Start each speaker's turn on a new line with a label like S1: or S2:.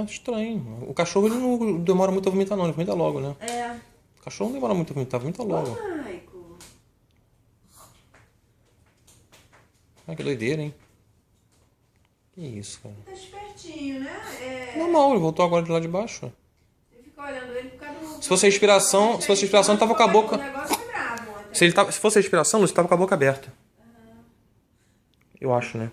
S1: É, estranho. O cachorro ele não demora muito a vomitar, não. Ele vomita logo, né?
S2: É.
S1: O cachorro não demora muito a vomitar, vomita logo.
S2: Maico.
S1: Ah, que doideira, hein? Que isso, cara.
S2: Tá espertinho, né?
S1: Normal, ele voltou agora de lá de baixo.
S2: Você fica olhando ele por causa do...
S1: Se fosse a inspiração, ele tava com a boca...
S2: O negócio foi bravo ontem.
S1: Se fosse a inspiração, Lúcio, tava com a boca aberta. Eu acho, né?